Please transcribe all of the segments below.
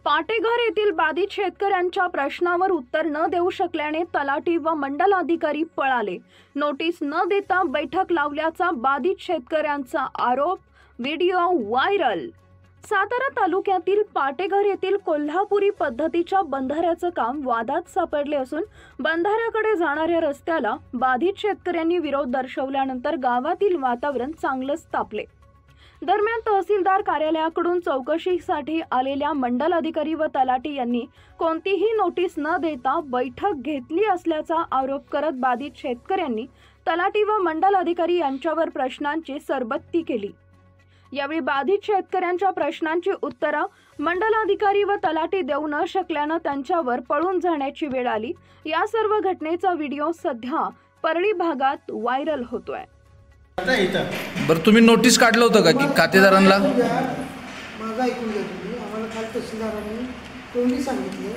पाटेघर येथील बाधित शेतकऱ्यांच्या प्रश्नावर उत्तर न देऊ शकल्याने तलाठी व मंडल अधिकारी पळाले। नोटीस न देता बैठक लावल्याचा बाधित शेतकऱ्यांचा आरोप। Video viral. सातारा तालुक्यातील पाटेघर येथील कोल्हापुरी पद्धतीच्या बंधाऱ्याचं काम वादात सापडले असून बंधाऱ्याकडे जाणाऱ्या रस्त्याला बाधित शेतकऱ्यांनी विरोध दर्शवल्यानंतर गावातील वातावरण चांगलंच तापले। दरम्यान तहसीलदार कार्यालयाकडून चौकशीसाठी आलेल्या मंडल अधिकारी व तलाठी यांनी कोणतीही नोटीस न देता बैठक घेतली असल्याचा आरोप करत बाधित शेतकऱ्यांनी तलाठी व मंडल अधिकारी यांच्यावर प्रश्नांची सरबत्ती केली। यावेळी बाधित शेतकऱ्यांच्या प्रश्नांची उत्तरं मंडल अधिकारी व तलाठी देऊ न शकल्यानं त्यांच्यावर पळून जाण्याची वेळ आली। या सर्व घटनेचा व्हिडिओ सध्या परळी भागात व्हायरल होतोय। बरं, तुम्ही नोटीस काढलं होतं का की खातेदारांना? माझा ऐकून घ्या तुम्ही। आम्हाला काल तहसीलदारांनी तोंडी सांगितलं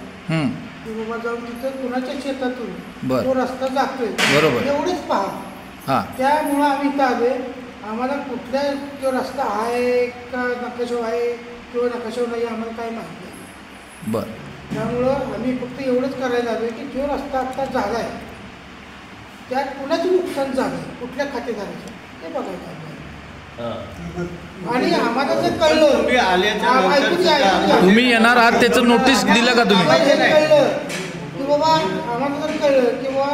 की बाबा जाऊन तिथं कुणाच्या शेतातून तो रस्ता जातोय, बरोबर, एवढेच पहा। त्यामुळं आम्ही इथं आलोय। आम्हाला कुठल्या तो रस्ता आहे का नकाशा आहे किंवा नकाशा नाही आम्हाला काय माहिती नाही। बरं, त्यामुळं आम्ही फक्त एवढंच करायला आलोय की जो रस्ता आत्ता झाला आहे त्यात कुणाचं नुकसान झालं, कुठल्या खातेदाराचं ते बघायचं आणि आम्हाला जर कळलं तुम्ही येणार आहात त्याचं नोटीस दिलं का तुम्ही? कळलं की बाबा आम्हाला जर कळलं किंवा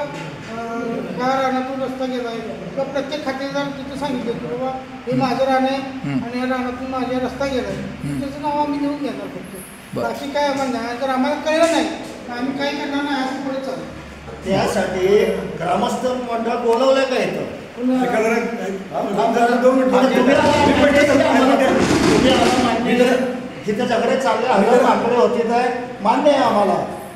ह्या रानातून रस्ता गेलाय तर प्रत्येक खातेदार तिथं सांगितलं की बाबा हे माझं रान आहे आणि या रानातून माझा रस्ता गेलाय, त्याचं नाव आम्ही लिहून घेणार फक्त। बाकी काय आम्हाला नाही। जर आम्हाला कळलं नाही तर आम्ही काय करणार नाही, असं पुढे चालू। त्यासाठी ग्रामस्थ मंडळ बोलवलंय का इथं? जिथे झगडे चालले आकडे होते काय मान्य आहे आम्हाला।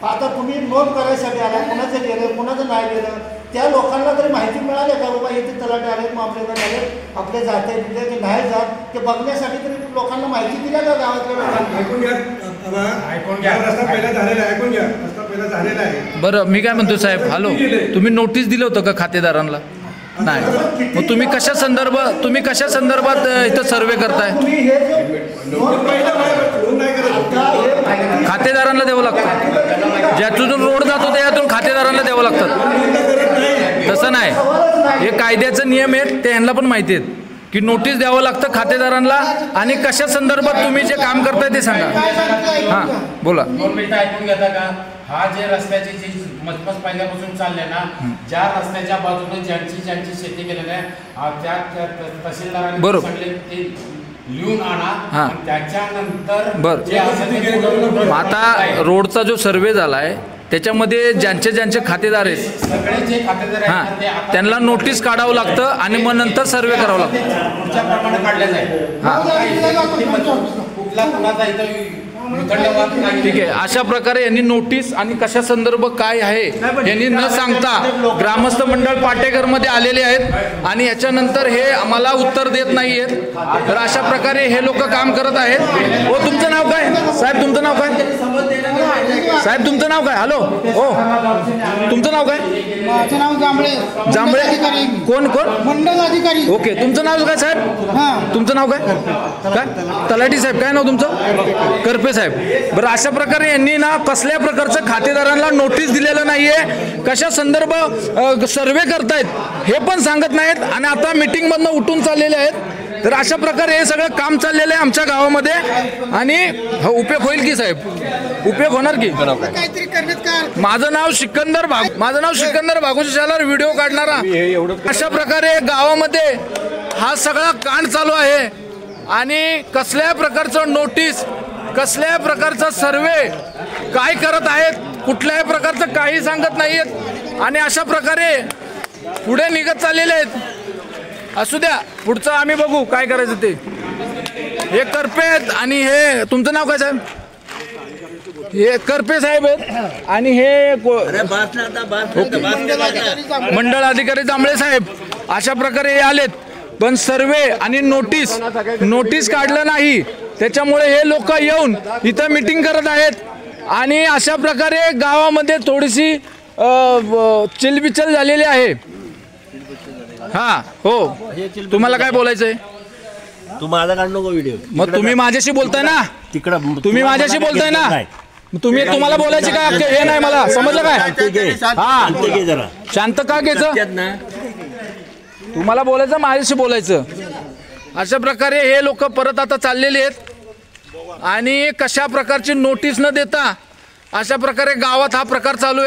आता तुम्ही नोंद करायसाठी आला, कुणाचं गेलं कुणाचं नाही गेलं, त्या लोकांना तरी माहिती मिळाली का बाबा इथे तलाठी आले मामलेदार आले आपले जाते तिथे की नाही जात ते बघण्यासाठी तरी लोकांना माहिती दिल्या का गावातल्या लोकांना? बरं, मी काय म्हणतो साहेब, हॅलो, तुम्ही नोटीस दिलं होतं का खातेदारांना? नाही, मग तुम्ही कशा संदर्भात इथं सर्वे करताय? खातेदारांना द्यावं लागतं, ज्यातून रोड जातो त्यातून खातेदारांना द्यावं लागतं। तसं नाही, हे कायद्याचे नियम आहेत, ते ह्यांना पण माहिती आहेत की नोटीस द्यावं लागतं खातेदारांना। आणि कशा संदर्भात तुम्ही जे काम करताय ते सांगा। हां, बोला। 2 मिनिटं ऐकून घेता का? हा जे रस्त्याची जी मजबूत पहिल्यापासून चालले ना, ज्या रस्त्याच्या बाजूने ज्यांची शेती केलेली आहे त्या तहसीलदारांनी सांगितले ते लिहून आणा, त्याच्यानंतर आता रोडचा जो सर्वे झालाय त्याच्यामध्ये ज्यांचे खातेदार आहेत सगळे जे खातेदार आहेत त्यांना नोटीस काढावं लागतं आणि मग नंतर सर्वे करावं लागतं। पुढच्या प्रमाणे काढले जाईल। कुठला कुणाचा इथं ठीक आहे। अशा प्रकारे यांनी नोटीस आणि कशा संदर्भ काय आहे यांनी न सांगता ग्रामस्थ मंडळ पाटेघर मध्ये आलेले आहेत आणि याच्यानंतर हे आम्हाला उत्तर देत नाही आहेत। तर अशा प्रकारे हे लोक काम करत आहेत। हो, तुमचं नाव काय साहेब? तुमचं नाव काय साहेब? तुमचं नाव काय? हॅलो, हो, तुमचं नाव काय? माझं नाव जांभळे। कोण मंडल अधिकारी। ओके, तुमचं नाव काय साहेब? तुमचं नाव काय? तलाठी साहेब, काय नाव तुमचं? करपे साहेब। बरं, अशा प्रकारे यांनी ना कसल्या प्रकारचं खातेदारांना नोटीस दिलेलं नाहीये, कशा संदर्भ सर्वे करतायत हे पण सांगत नाहीत आणि आता मीटिंग मधनं उठून चाललेले आहेत। तर अशा प्रकारे हे सगळं काम चाललेलं आहे आमच्या गावामध्ये आणि उपयोग होईल की साहेब? उपयोग होणार की? माझं नाव सिकंदर भागुशाला व्हिडिओ काढणारा। अशा प्रकारे गावामध्ये हा सगळा कांड चालू आहे आणि कसल्या प्रकारचं नोटीस, कसल्या प्रकारचा सर्वे काय करत आहेत, कुठल्याही प्रकारचं काही सांगत नाहीयेत आणि अशा प्रकारे पुढे निघत चाललेले आहेत। असू द्या, पुढचं आम्ही बघू काय करायचं ते। हे करपे आहेत आणि हे तुमचं नाव काय साहेब? हे करपे साहेब आहेत आणि हे मंडळ अधिकारी जांभळे साहेब। अशा प्रकारे हे आलेत, पण सर्वे आणि नोटीस काढलं नाही, त्याच्यामुळे हे लोक येऊन इथं मीटिंग करत आहेत आणि अशा प्रकारे गावामध्ये थोडीशी चिलबिचल झालेली आहे। हां, हो, तुम्हाला काय बोलायचं आहे? तू माझा काढ नको व्हिडिओ. मग तुम्ही माझ्याशी बोलताय ना, तिकडं तुम्ही माझ्याशी बोलताय ना, तुम्हाला बोलायची काय हक्क हे नाही मला, समजलं काय? हा जरा शांत का घ्यायचं, तुम्हाला बोलायचं माझ्याशी बोलायचं. अशा प्रकारे हे लोक परत आता चाललेले आहेत आणि कशा प्रकारची नोटीस न देता अशा प्रकारे गावात हा प्रकार चालू आहे.